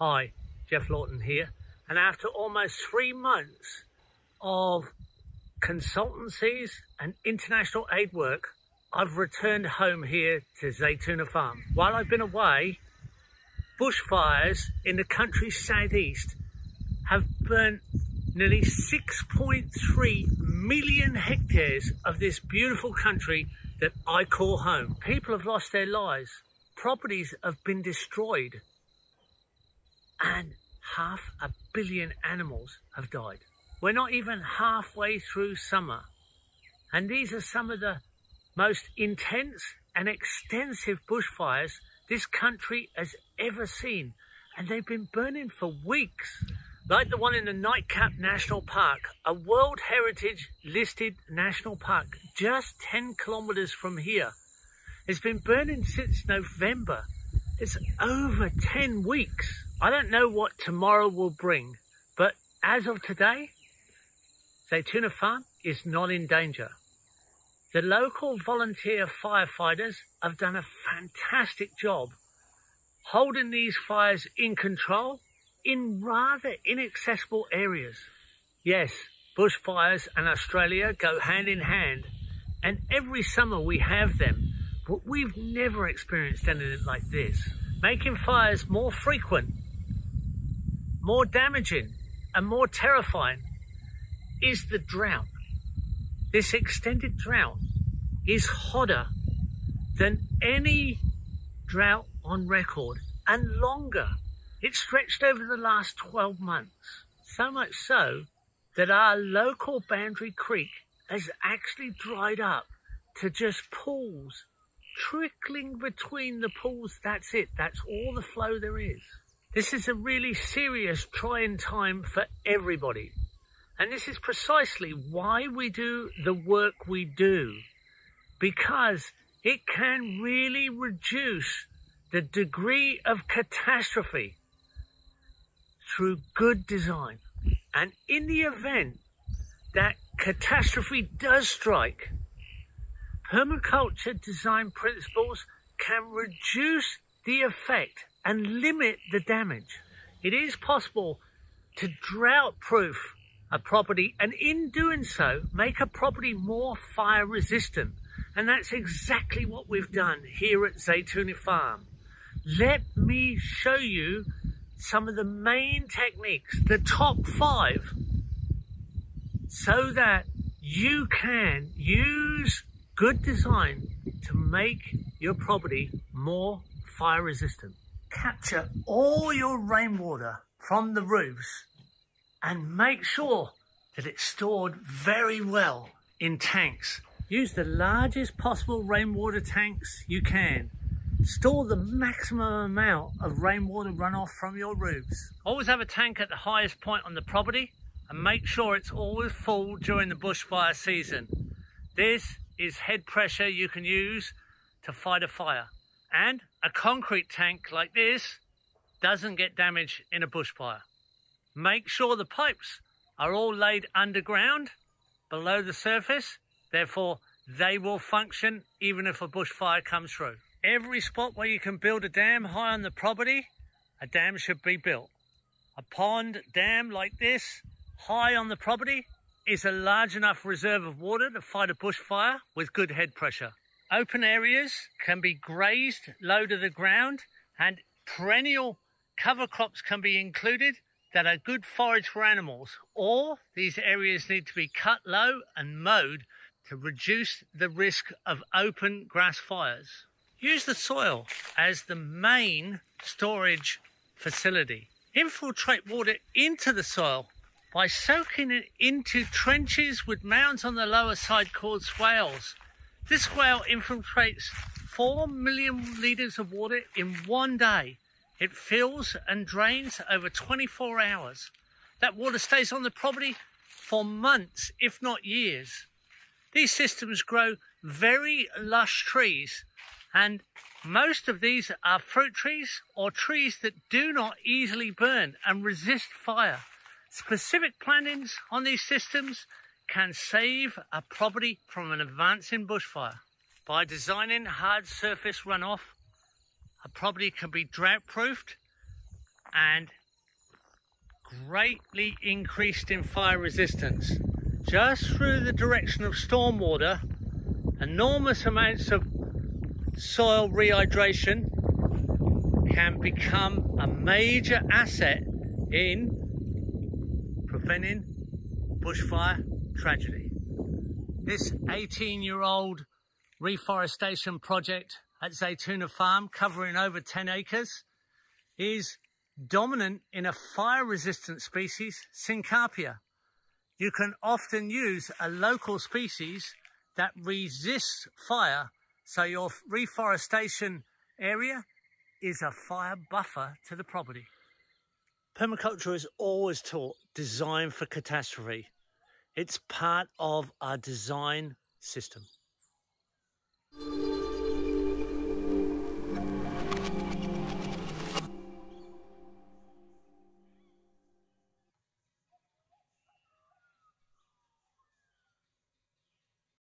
Hi, Geoff here, and after almost 3 months of consultancies and international aid work, I've returned home here to Zaytuna Farm. While I've been away, bushfires in the country's southeast have burnt nearly 6.3 million hectares of this beautiful country that I call home. People have lost their lives, properties have been destroyed, and 500 million animals have died. We're not even halfway through summer, and these are some of the most intense and extensive bushfires this country has ever seen, and they've been burning for weeks. Like the one in the Nightcap National Park, a World Heritage listed national park just 10 kilometers from here. It's been burning since November. It's over 10 weeks. I don't know what tomorrow will bring, but as of today, Zaytuna Farm is not in danger. The local volunteer firefighters have done a fantastic job holding these fires in control in rather inaccessible areas. Yes, bushfires and Australia go hand in hand, and every summer we have them, but we've never experienced anything like this. Making fires more frequent, more damaging, and more terrifying is the drought. This extended drought is hotter than any drought on record and longer. It stretched over the last 12 months, so much so that our local boundary creek has actually dried up to just pools, trickling between the pools. That's it, that's all the flow there is. This is a really serious, trying time for everybody. And this is precisely why we do the work we do, because it can really reduce the degree of catastrophe through good design. And in the event that catastrophe does strike, permaculture design principles can reduce the effect and limit the damage. It is possible to drought-proof a property, and in doing so, make a property more fire resistant. And that's exactly what we've done here at Zaytuna Farm. Let me show you some of the main techniques, the top 5, so that you can use good design to make your property more fire resistant. Capture all your rainwater from the roofs and make sure that it's stored very well in tanks. Use the largest possible rainwater tanks you can. Store the maximum amount of rainwater runoff from your roofs. Always have a tank at the highest point on the property and make sure it's always full during the bushfire season. This is head pressure you can use to fight a fire. And a concrete tank like this doesn't get damaged in a bushfire. Make sure the pipes are all laid underground below the surface, therefore they will function even if a bushfire comes through. Every spot where you can build a dam high on the property, a dam should be built. A pond dam like this, high on the property, is a large enough reserve of water to fight a bushfire with good head pressure. Open areas can be grazed low to the ground, and perennial cover crops can be included that are good forage for animals, or these areas need to be cut low and mowed to reduce the risk of open grass fires. Use the soil as the main storage facility. Infiltrate water into the soil by soaking it into trenches with mounds on the lower side called swales. This swale infiltrates 4 million litres of water in one day. It fills and drains over 24 hours. That water stays on the property for months, if not years. These systems grow very lush trees, and most of these are fruit trees or trees that do not easily burn and resist fire. Specific plantings on these systems can save a property from an advancing bushfire. By designing hard surface runoff, a property can be drought-proofed and greatly increased in fire resistance. Just through the direction of stormwater, enormous amounts of soil rehydration can become a major asset in preventing bushfire tragedy. This 18-year-old reforestation project at Zaytuna Farm, covering over 10 acres, is dominant in a fire-resistant species, Syncarpia. You can often use a local species that resists fire, so your reforestation area is a fire buffer to the property. Permaculture is always taught design for catastrophe. It's part of our design system.